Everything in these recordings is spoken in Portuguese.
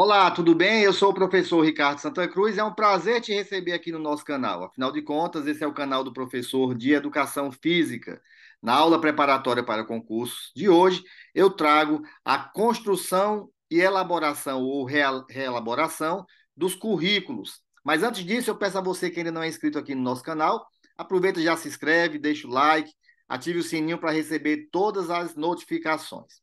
Olá, tudo bem? Eu sou o professor Ricardo Santa Cruz. É um prazer te receber aqui no nosso canal. Afinal de contas, esse é o canal do professor de Educação Física. Na aula preparatória para concursos de hoje, eu trago a construção e elaboração ou reelaboração dos currículos. Mas antes disso, eu peço a você que ainda não é inscrito aqui no nosso canal, aproveita e já se inscreve, deixa o like, ative o sininho para receber todas as notificações.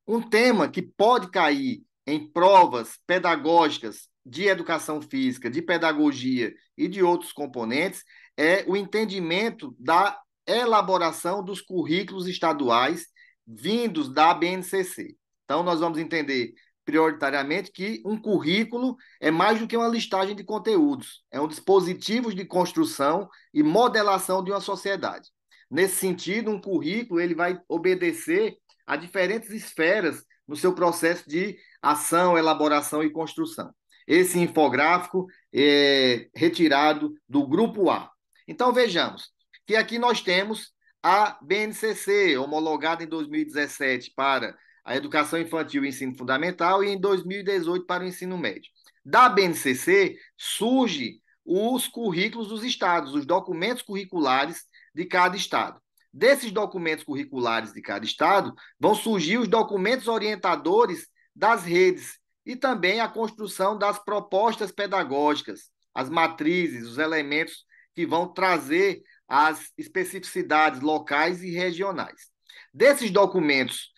Um tema que pode cair em provas pedagógicas de educação física, de pedagogia e de outros componentes é o entendimento da elaboração dos currículos estaduais vindos da BNCC. Então, nós vamos entender prioritariamente que um currículo é mais do que uma listagem de conteúdos, é um dispositivo de construção e modelação de uma sociedade. Nesse sentido, um currículo ele vai obedecer a diferentes esferas no seu processo de ação, elaboração e construção. Esse infográfico é retirado do grupo A. Então vejamos que aqui nós temos a BNCC, homologada em 2017 para a educação infantil e ensino fundamental e em 2018 para o ensino médio. Da BNCC surge os currículos dos estados, os documentos curriculares de cada estado. Desses documentos curriculares de cada estado, vão surgir os documentos orientadores das redes e também a construção das propostas pedagógicas, as matrizes, os elementos que vão trazer as especificidades locais e regionais. Desses documentos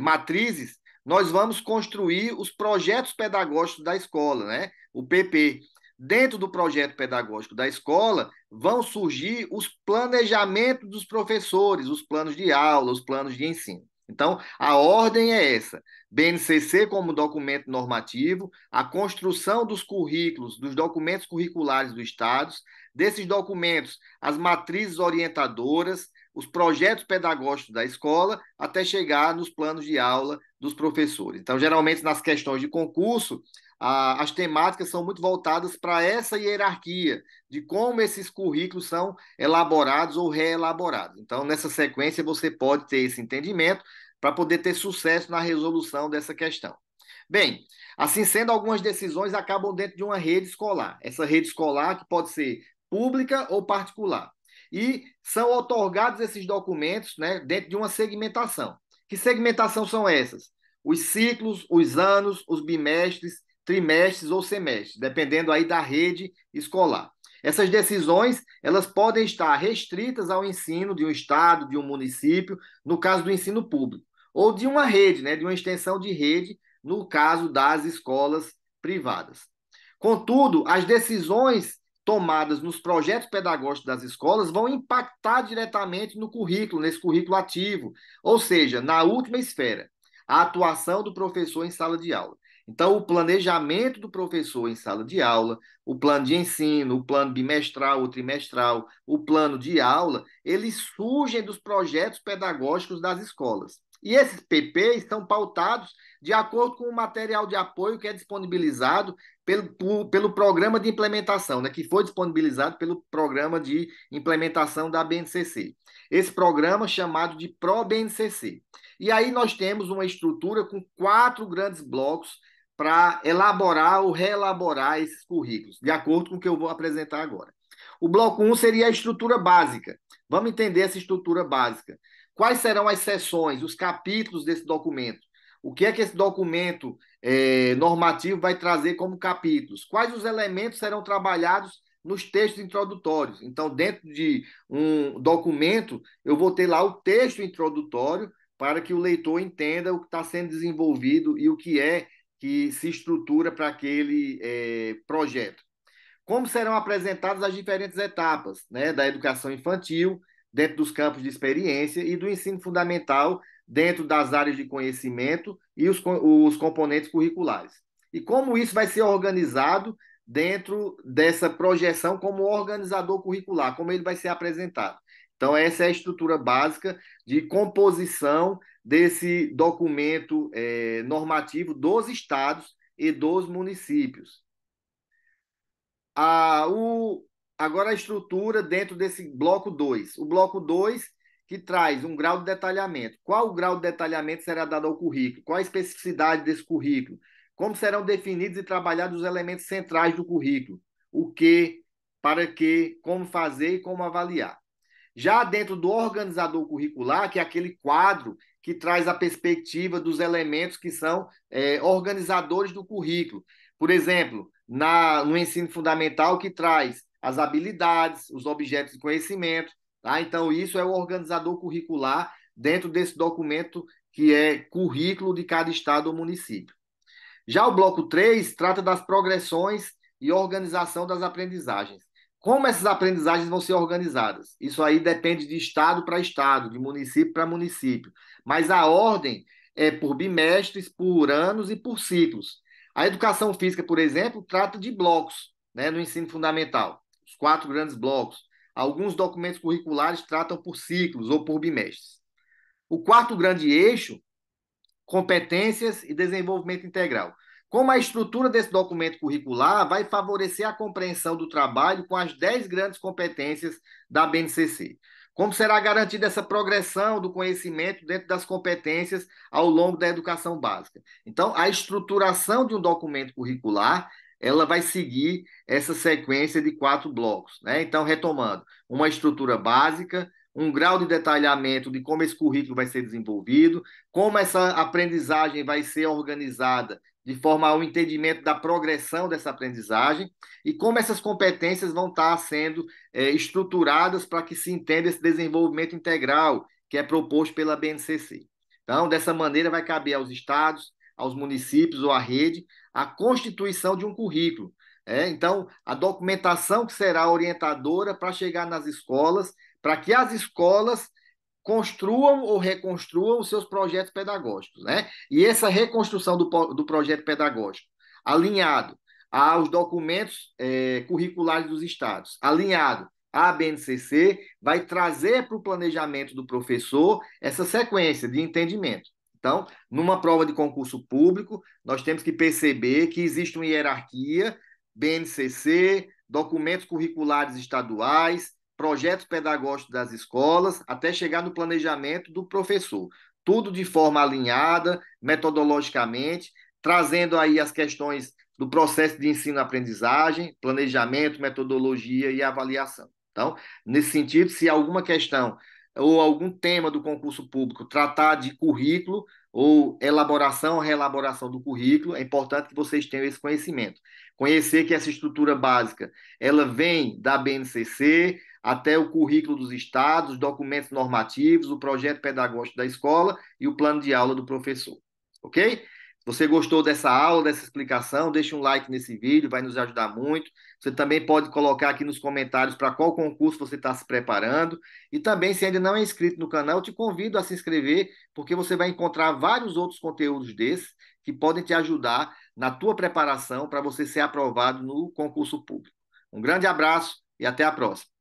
matrizes, nós vamos construir os projetos pedagógicos da escola, né? O PP. Dentro do projeto pedagógico da escola, vão surgir os planejamentos dos professores, os planos de aula, os planos de ensino. Então, a ordem é essa: BNCC como documento normativo, a construção dos currículos, dos documentos curriculares do Estado, desses documentos, as matrizes orientadoras, os projetos pedagógicos da escola, até chegar nos planos de aula dos professores. Então, geralmente, nas questões de concurso, as temáticas são muito voltadas para essa hierarquia de como esses currículos são elaborados ou reelaborados. Então, nessa sequência, você pode ter esse entendimento para poder ter sucesso na resolução dessa questão. Bem, assim sendo, algumas decisões acabam dentro de uma rede escolar. Essa rede escolar que pode ser pública ou particular. E são otorgados esses documentos, né, dentro de uma segmentação. Que segmentação são essas? Os ciclos, os anos, os bimestres, trimestres ou semestres, dependendo aí da rede escolar. Essas decisões, elas podem estar restritas ao ensino de um estado, de um município, no caso do ensino público, ou de uma rede, né, de uma extensão de rede, no caso das escolas privadas. Contudo, as decisões tomadas nos projetos pedagógicos das escolas vão impactar diretamente no currículo, nesse currículo ativo, ou seja, na última esfera, a atuação do professor em sala de aula. Então, o planejamento do professor em sala de aula, o plano de ensino, o plano bimestral ou trimestral, o plano de aula, eles surgem dos projetos pedagógicos das escolas. E esses PP estão pautados de acordo com o material de apoio que é disponibilizado pelo programa de implementação, né, que foi disponibilizado pelo programa de implementação da BNCC. Esse programa chamado de ProBNCC. E aí nós temos uma estrutura com 4 grandes blocos para elaborar ou reelaborar esses currículos, de acordo com o que eu vou apresentar agora. O bloco 1 seria a estrutura básica. Vamos entender essa estrutura básica. Quais serão as seções, os capítulos desse documento? O que é que esse documento normativo vai trazer como capítulos? Quais os elementos serão trabalhados nos textos introdutórios? Então, dentro de um documento, eu vou ter lá o texto introdutório para que o leitor entenda o que está sendo desenvolvido e o que é que se estrutura para aquele projeto. Como serão apresentadas as diferentes etapas, né, da educação infantil, dentro dos campos de experiência, e do ensino fundamental, dentro das áreas de conhecimento e os componentes curriculares. E como isso vai ser organizado dentro dessa projeção como organizador curricular, como ele vai ser apresentado. Então, essa é a estrutura básica de composição desse documento normativo dos estados e dos municípios. A, o, Agora a estrutura dentro desse bloco 2. O bloco 2 que traz um grau de detalhamento. Qual o grau de detalhamento será dado ao currículo? Qual a especificidade desse currículo? Como serão definidos e trabalhados os elementos centrais do currículo? O que, para que, como fazer e como avaliar. Já dentro do organizador curricular, que é aquele quadro que traz a perspectiva dos elementos que são organizadores do currículo. Por exemplo, no ensino fundamental, que traz as habilidades, os objetos de conhecimento. Tá? Então, isso é o organizador curricular dentro desse documento que é currículo de cada estado ou município. Já o bloco 3 trata das progressões e organização das aprendizagens. Como essas aprendizagens vão ser organizadas? Isso aí depende de estado para estado, de município para município. Mas a ordem é por bimestres, por anos e por ciclos. A educação física, por exemplo, trata de blocos, né, no ensino fundamental, os 4 grandes blocos. Alguns documentos curriculares tratam por ciclos ou por bimestres. O quarto grande eixo, competências e desenvolvimento integral. Como a estrutura desse documento curricular vai favorecer a compreensão do trabalho com as 10 grandes competências da BNCC. Como será garantida essa progressão do conhecimento dentro das competências ao longo da educação básica? Então, a estruturação de um documento curricular, ela vai seguir essa sequência de 4 blocos, né? Então, retomando, uma estrutura básica, um grau de detalhamento de como esse currículo vai ser desenvolvido, como essa aprendizagem vai ser organizada de forma ao entendimento da progressão dessa aprendizagem e como essas competências vão estar sendo estruturadas para que se entenda esse desenvolvimento integral que é proposto pela BNCC. Então, dessa maneira, vai caber aos estados, aos municípios ou à rede a constituição de um currículo. Então, a documentação que será orientadora para chegar nas escolas, para que as escolas construam ou reconstruam os seus projetos pedagógicos, né? E essa reconstrução do projeto pedagógico, alinhado aos documentos curriculares dos estados, alinhado à BNCC, vai trazer para o planejamento do professor essa sequência de entendimento. Então, numa prova de concurso público, nós temos que perceber que existe uma hierarquia, BNCC, documentos curriculares estaduais, projetos pedagógicos das escolas, até chegar no planejamento do professor. Tudo de forma alinhada, metodologicamente, trazendo aí as questões do processo de ensino-aprendizagem, planejamento, metodologia e avaliação. Então, nesse sentido, se alguma questão ou algum tema do concurso público tratar de currículo ou elaboração ou reelaboração do currículo, é importante que vocês tenham esse conhecimento. Conhecer que essa estrutura básica, ela vem da BNCC, até o currículo dos estados, os documentos normativos, o projeto pedagógico da escola e o plano de aula do professor. Ok? Se você gostou dessa aula, dessa explicação, deixe um like nesse vídeo, vai nos ajudar muito. Você também pode colocar aqui nos comentários para qual concurso você está se preparando. E também, se ainda não é inscrito no canal, eu te convido a se inscrever, porque você vai encontrar vários outros conteúdos desses que podem te ajudar na tua preparação para você ser aprovado no concurso público. Um grande abraço e até a próxima.